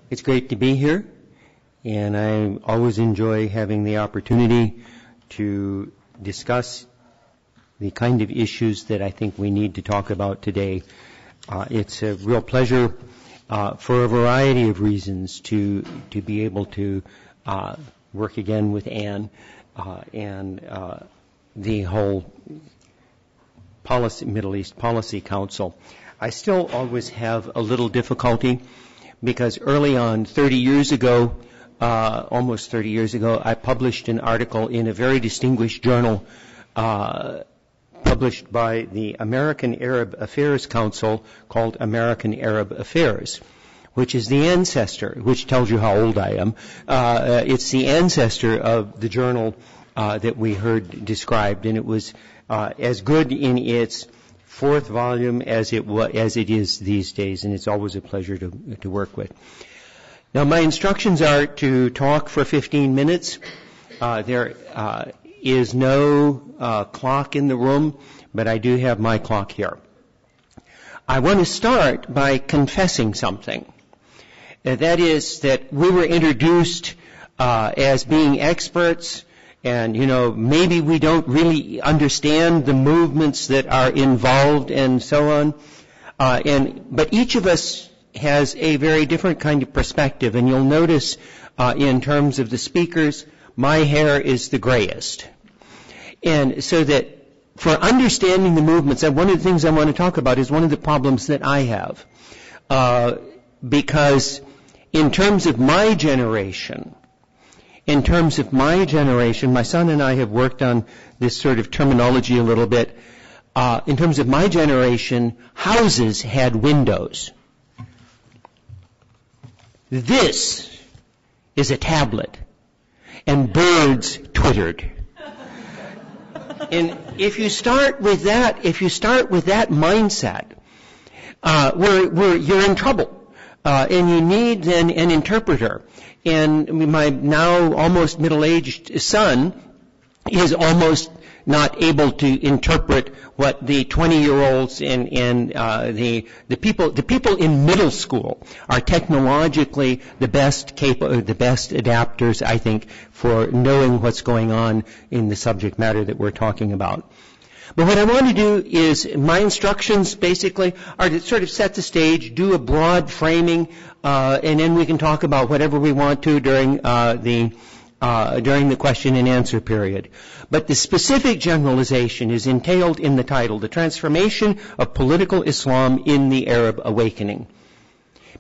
It's great to be here, and I always enjoy having the opportunity to discuss the kind of issues that I think we need to talk about today. It's a real pleasure for a variety of reasons to be able to work again with Anne and the whole Middle East Policy Council. I still always have a little difficulty because early on, 30 years ago, almost 30 years ago, I published an article in a very distinguished journal published by the American Arab Affairs Council called American Arab Affairs, which is the ancestor, which tells you how old I am. It's the ancestor of the journal that we heard described, and it was as good in its fourth volume as it is these days, and it's always a pleasure to work with. Now, my instructions are to talk for 15 minutes. There is no clock in the room, but I do have my clock here. I want to start by confessing something. That is that we were introduced as being experts, and, maybe we don't really understand the movements that are involved and so on. But each of us has a very different kind of perspective, and you'll notice in terms of the speakers, my hair is the grayest. And so that for understanding the movements, and one of the things I want to talk about is one of the problems that I have. Because in terms of my generation, my son and I have worked on this sort of terminology a little bit. In terms of my generation, houses had windows. This is a tablet, and birds twittered. And if you start with that mindset, you're in trouble, and you need then an interpreter. And my now almost middle-aged son is almost not able to interpret what the 20-year-olds and the people in middle school are technologically the best adapters, I think, for knowing what's going on in the subject matter that we're talking about. But what I want to do is, my instructions basically are to sort of set the stage, do a broad framing, and then we can talk about whatever we want to during the question and answer period. But the specific generalization is entailed in the title, The Transformation of Political Islam in the Arab Awakening.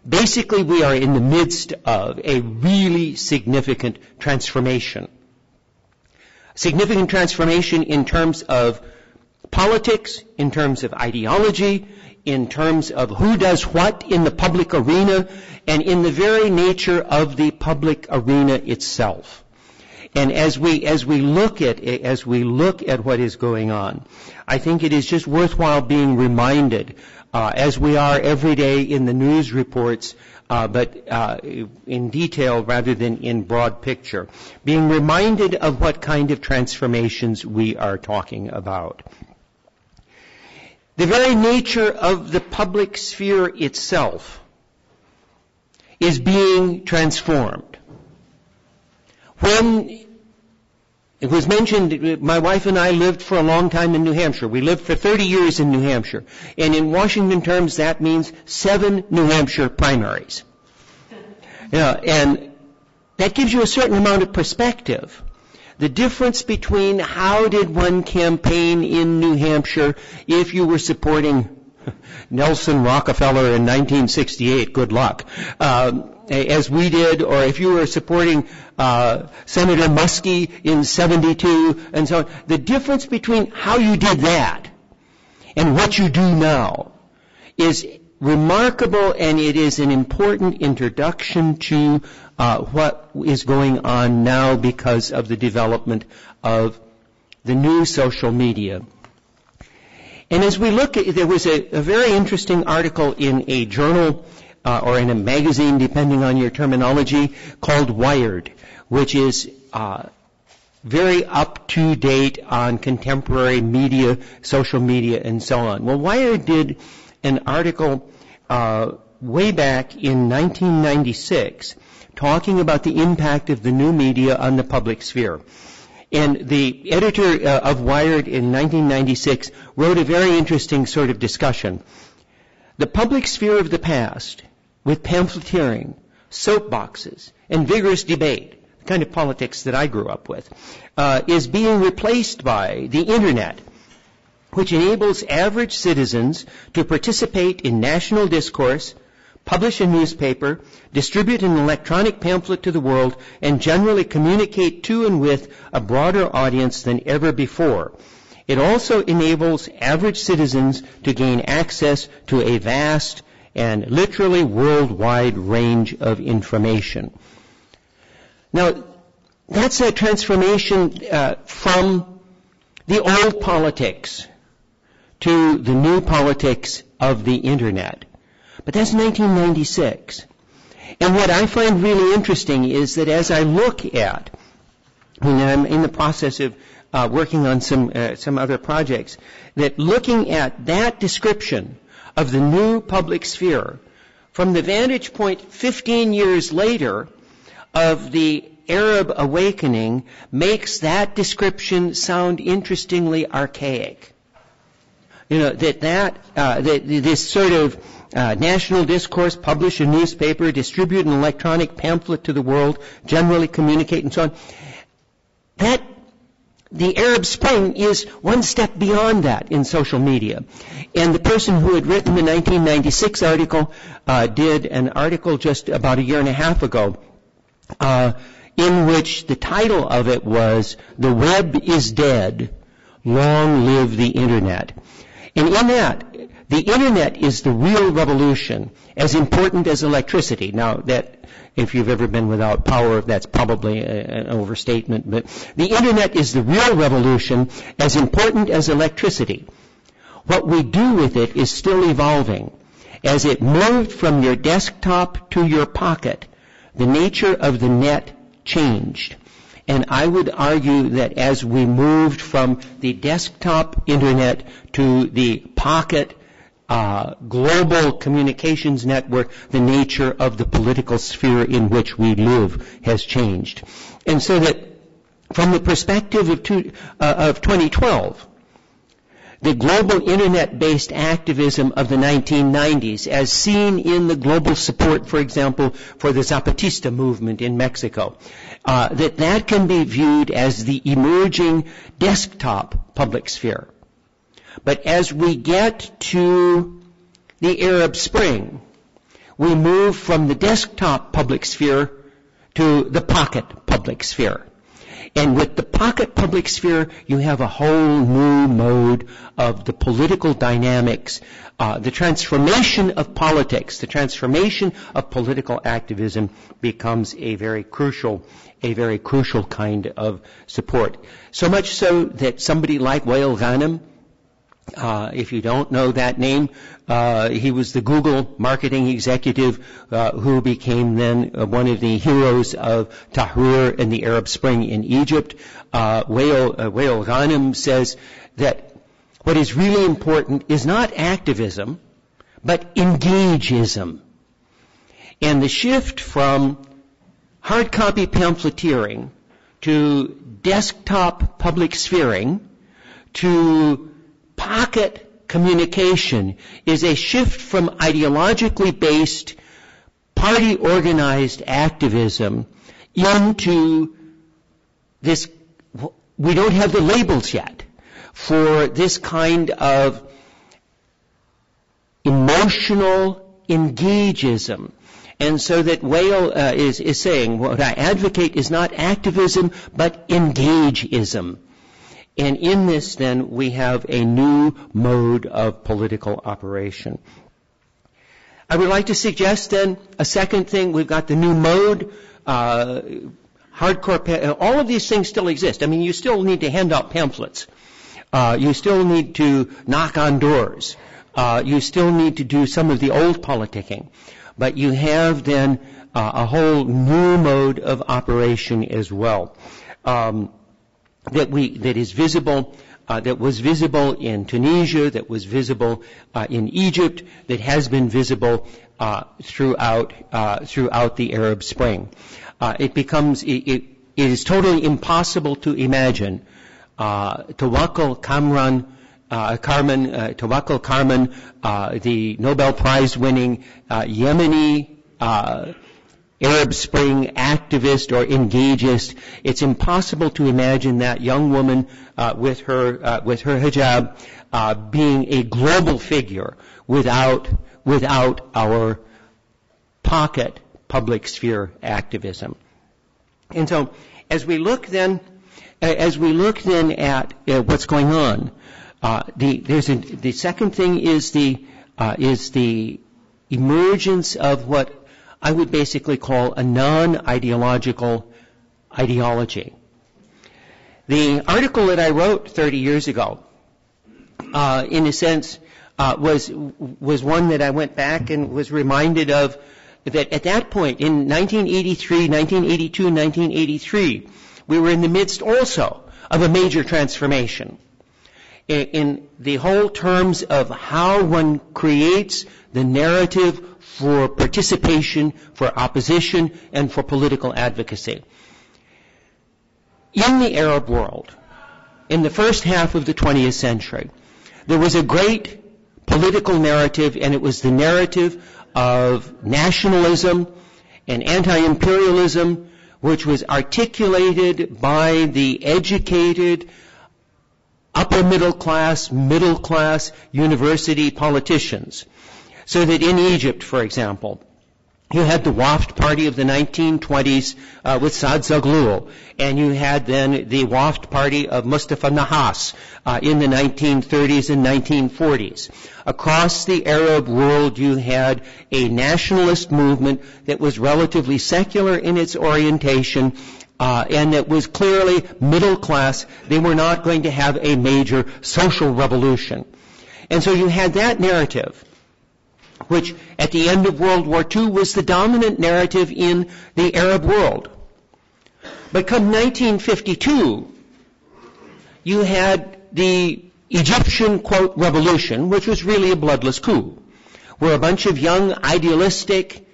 Basically, we are in the midst of a really significant transformation. Significant transformation in terms of politics, in terms of ideology, in terms of who does what in the public arena, and in the very nature of the public arena itself. And as we look at what is going on, I think it is just worthwhile being reminded, as we are every day in the news reports, but in detail rather than in broad picture, being reminded of what kind of transformations we are talking about. The very nature of the public sphere itself is being transformed. When it was mentioned, my wife and I lived for a long time in New Hampshire. We lived for 30 years in New Hampshire. And in Washington terms, that means 7 New Hampshire primaries. And that gives you a certain amount of perspective. The difference between how did one campaign in New Hampshire if you were supporting Nelson Rockefeller in 1968, good luck, as we did, or if you were supporting Senator Muskie in 72, and so on. The difference between how you did that and what you do now is remarkable, and it is an important introduction to what is going on now because of the development of the new social media. And as we look at, there was a very interesting article in a journal or in a magazine, depending on your terminology, called Wired, which is very up to date on contemporary media, social media, and so on. Well, Wired did an article way back in 1996 talking about the impact of the new media on the public sphere. And the editor of Wired in 1996 wrote a very interesting sort of discussion. The public sphere of the past, with pamphleteering, soapboxes, and vigorous debate, the kind of politics that I grew up with, is being replaced by the Internet, which enables average citizens to participate in national discourse, publish a newspaper, distribute an electronic pamphlet to the world, and generally communicate to and with a broader audience than ever before. It also enables average citizens to gain access to a vast and literally worldwide range of information. Now, that's a transformation from the old politics to the new politics of the Internet. But that's 1996. And what I find really interesting is that as I look at, and I'm in the process of working on some other projects, that looking at that description of the new public sphere from the vantage point 15 years later of the Arab awakening makes that description sound interestingly archaic. You know, that this sort of national discourse, publish a newspaper, distribute an electronic pamphlet to the world, generally communicate, and so on. That the Arab Spring is one step beyond that in social media. And the person who had written the 1996 article did an article just about a year and a half ago in which the title of it was, "The Web is Dead, Long Live the Internet." And in that, the Internet is the real revolution, as important as electricity. Now, that, if you've ever been without power, that's probably an overstatement, but the Internet is the real revolution, as important as electricity. What we do with it is still evolving. As it moved from your desktop to your pocket, the nature of the net changed. And I would argue that as we moved from the desktop Internet to the pocket global communications network, the nature of the political sphere in which we live has changed. And so that from the perspective of 2012, the global Internet-based activism of the 1990s, as seen in the global support, for example, for the Zapatista movement in Mexico, that can be viewed as the emerging desktop public sphere. But as we get to the Arab Spring, we move from the desktop public sphere to the pocket public sphere. And with the pocket public sphere, you have a whole new mode of the political dynamics, the transformation of politics, the transformation of political activism becomes a very crucial kind of support. So much so that somebody like Wael Ghanem, if you don't know that name, he was the Google marketing executive who became then one of the heroes of Tahrir and the Arab Spring in Egypt. Wael Ghanem says that what is really important is not activism, but engageism. And the shift from hard copy pamphleteering to desktop public sphering to pocket communication is a shift from ideologically based, party-organized activism into this, we don't have the labels yet, for this kind of emotional engageism. And so that Wael is saying, what I advocate is not activism, but engageism. And in this, then, we have a new mode of political operation. I would like to suggest, then, a second thing. We've got the new mode, hardcore, all of these things still exist. I mean, you still need to hand out pamphlets. You still need to knock on doors. You still need to do some of the old politicking. But you have, then, a whole new mode of operation as well. That is visible, that was visible in Tunisia, that was visible in Egypt, that has been visible throughout the Arab Spring. It is totally impossible to imagine Tawakkul Karman, the Nobel Prize-winning Yemeni Arab Spring activist or engagist. It's impossible to imagine that young woman with her hijab being a global figure without our pocket public sphere activism. And so, as we look then at what's going on, the second thing is the emergence of what I would basically call a non-ideological ideology. The article that I wrote 30 years ago, in a sense, was one that I went back and was reminded of that at that point, in 1983, 1982, 1983, we were in the midst also of a major transformation in the whole terms of how one creates the narrative for participation, for opposition, and for political advocacy. In the Arab world, in the first half of the 20th century, there was a great political narrative, and it was the narrative of nationalism and anti-imperialism, which was articulated by the educated, upper middle class, university politicians. So that in Egypt, for example, you had the Waft Party of the 1920s with Saad Zaghloul, and you had then the Waft Party of Mustafa Nahas in the 1930s and 1940s. Across the Arab world, you had a nationalist movement that was relatively secular in its orientation, and that was clearly middle class. They were not going to have a major social revolution. And so you had that narrative, which at the end of World War II was the dominant narrative in the Arab world. But come 1952, you had the Egyptian, quote, revolution, which was really a bloodless coup, where a bunch of young, idealistic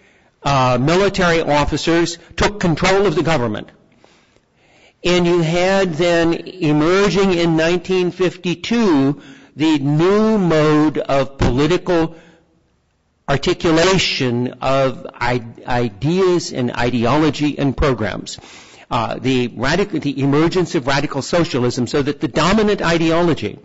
military officers took control of the government. And you had then emerging in 1952 the new mode of political articulation of ideas and ideology and programs. The emergence of radical socialism, so that the dominant ideology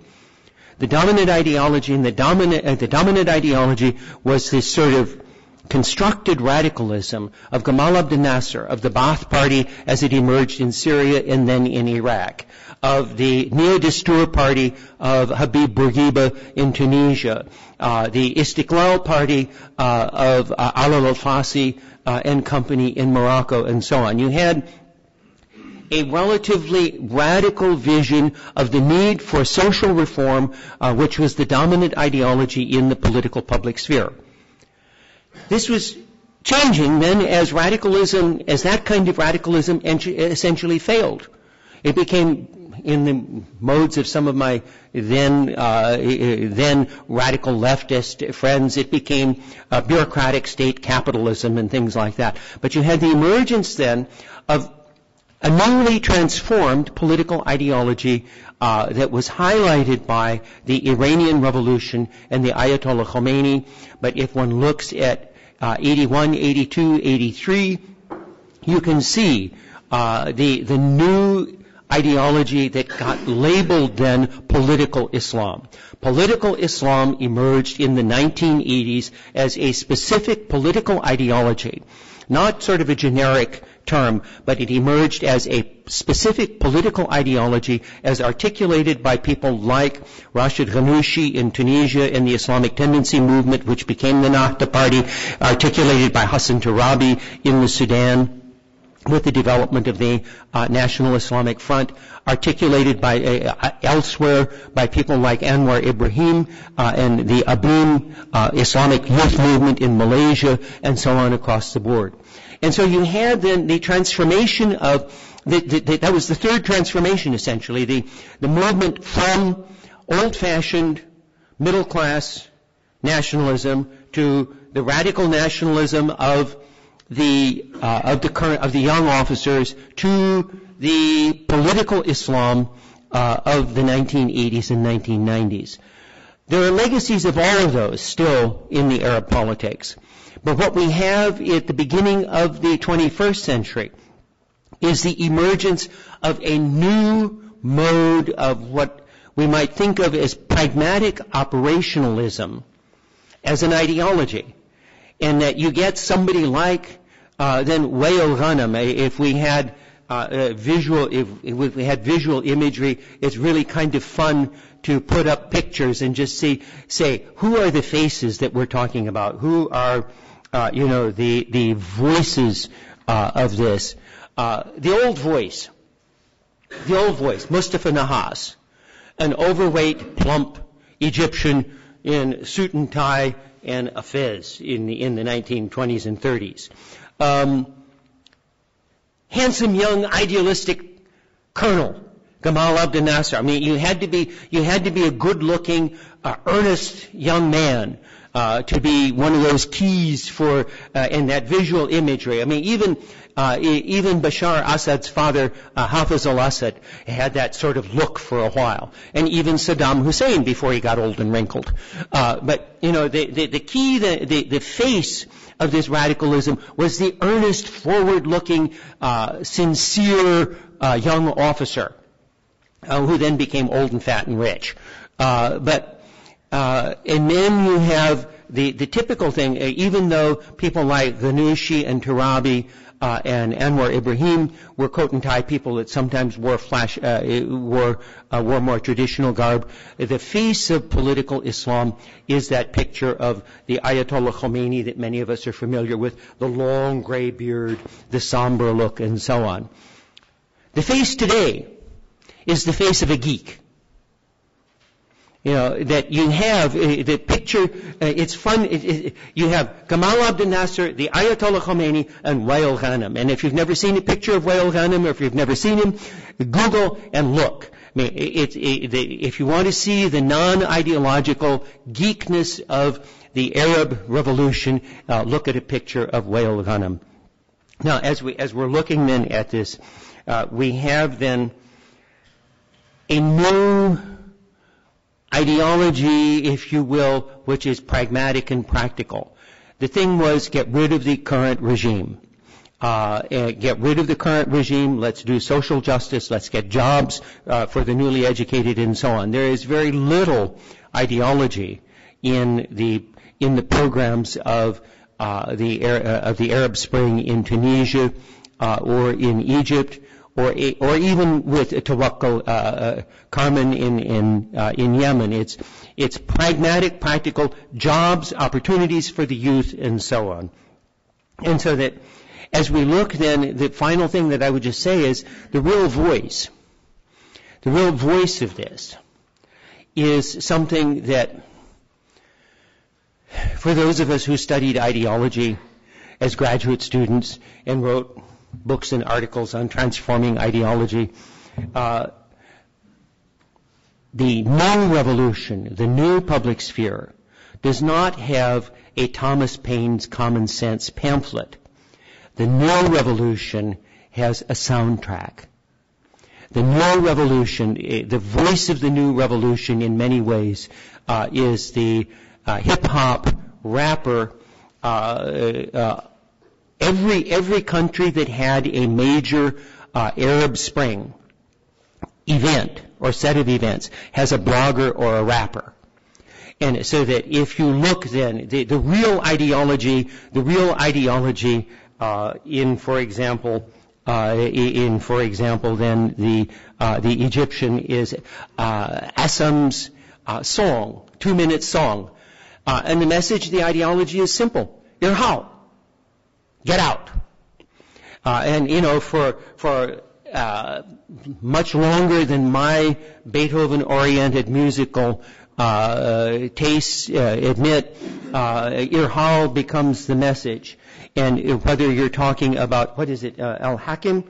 was this sort of constructed radicalism of Gamal Abdel Nasser, of the Ba'ath Party as it emerged in Syria and then in Iraq, of the Neo-Dastour Party of Habib Bourguiba in Tunisia, the Istiqlal Party of Alwaleed al-Fassi and company in Morocco, and so on. You had a relatively radical vision of the need for social reform, which was the dominant ideology in the political public sphere. This was changing then as that kind of radicalism essentially failed. It became, in the modes of some of my then radical leftist friends, it became bureaucratic state capitalism and things like that. But you had the emergence then of a newly transformed political ideology that was highlighted by the Iranian Revolution and the Ayatollah Khomeini. But if one looks at 81, 82, 83, you can see the new ideology that got labeled then political Islam. Political Islam emerged in the 1980s as a specific political ideology, not sort of a generic term, but it emerged as a specific political ideology as articulated by people like Rashid Ghannouchi in Tunisia and the Islamic Tendency Movement, which became the Nahda Party, articulated by Hassan Turabi in the Sudan, with the development of the National Islamic Front, articulated by elsewhere by people like Anwar Ibrahim and the Abim Islamic Youth Movement in Malaysia, and so on across the board. And so you had then the transformation of that was the third transformation, essentially, the movement from old-fashioned middle-class nationalism to the radical nationalism of the young officers to the political Islam of the 1980s and 1990s. There are legacies of all of those still in the Arab politics. But what we have at the beginning of the 21st century is the emergence of a new mode of what we might think of as pragmatic operationalism as an ideology. And that you get somebody like then Wael Ghanem. If we had if we had visual imagery, it's really kind of fun to put up pictures and just say who are the faces that we're talking about? Who are the voices of this? The old voice, Mustafa Nahas, an overweight, plump Egyptian in suit and tie and a fez in the 1920s and 30s. Handsome, young, idealistic colonel, Gamal Abdel Nasser. I mean, you had to be a good-looking, earnest young man to be one of those keys for in that visual imagery. I mean, even Bashar Assad's father, Hafiz al-Assad, had that sort of look for a while, and even Saddam Hussein before he got old and wrinkled. But the key, the face of this radicalism was the earnest, forward-looking, sincere young officer who then became old and fat and rich. And then you have the typical thing, even though people like Ghanouchi and Tarabi and Anwar Ibrahim were coat and tie people that sometimes wore more traditional garb. The face of political Islam is that picture of the Ayatollah Khomeini that many of us are familiar with, the long gray beard, the somber look, and so on. The face today is the face of a geek. That you have the picture, it's fun. You have Gamal Abdel Nasser, the Ayatollah Khomeini, and Wael Ghanem. And if you've never seen a picture of Wael Ghanem, or if you've never seen him, Google and look. I mean, if you want to see the non-ideological geekness of the Arab Revolution, look at a picture of Wael Ghanem. Now, as we're looking then at this, we have then a new ideology, if you will, which is pragmatic and practical. The thing was, get rid of the current regime. Get rid of the current regime. Let's do social justice. Let's get jobs for the newly educated, and so on. There is very little ideology in the programs of the Arab Spring in Tunisia or in Egypt, or even with Tawakkul Carmen in Yemen. It's pragmatic, practical, jobs, opportunities for the youth, and so on. And so that as we look then, the final thing that I would just say is the real voice of this is something that, for those of us who studied ideology as graduate students and wrote books and articles on transforming ideology, the new revolution, the new public sphere, does not have a Thomas Paine's Common Sense pamphlet. The new revolution has a soundtrack. The new revolution, the voice of the new revolution in many ways, is the hip-hop, rapper, every country that had a major Arab Spring event or set of events has a blogger or a rapper. And so that if you look then, the real ideology in, for example, then the Egyptian is Assam's song, 2-minute song. And the message, the ideology is simple. Irhal. Get out. For much longer than my Beethoven-oriented musical tastes admit, Irhal becomes the message. And whether you're talking about, Al-Hakim,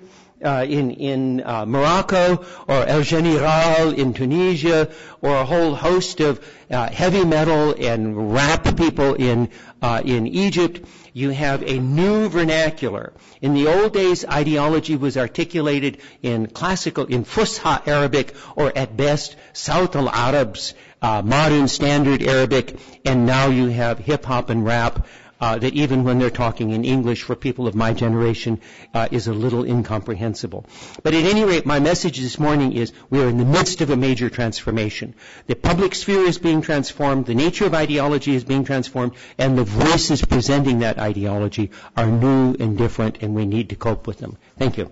in Morocco, or El General in Tunisia, or a whole host of heavy metal and rap people in Egypt. You have a new vernacular. In the old days, ideology was articulated in Fusha Arabic, or at best, South al-Arab's modern standard Arabic, and now you have hip-hop and rap that even when they're talking in English for people of my generation is a little incomprehensible. But at any rate, my message this morning is we are in the midst of a major transformation. The public sphere is being transformed, the nature of ideology is being transformed, and the voices presenting that ideology are new and different, and we need to cope with them. Thank you.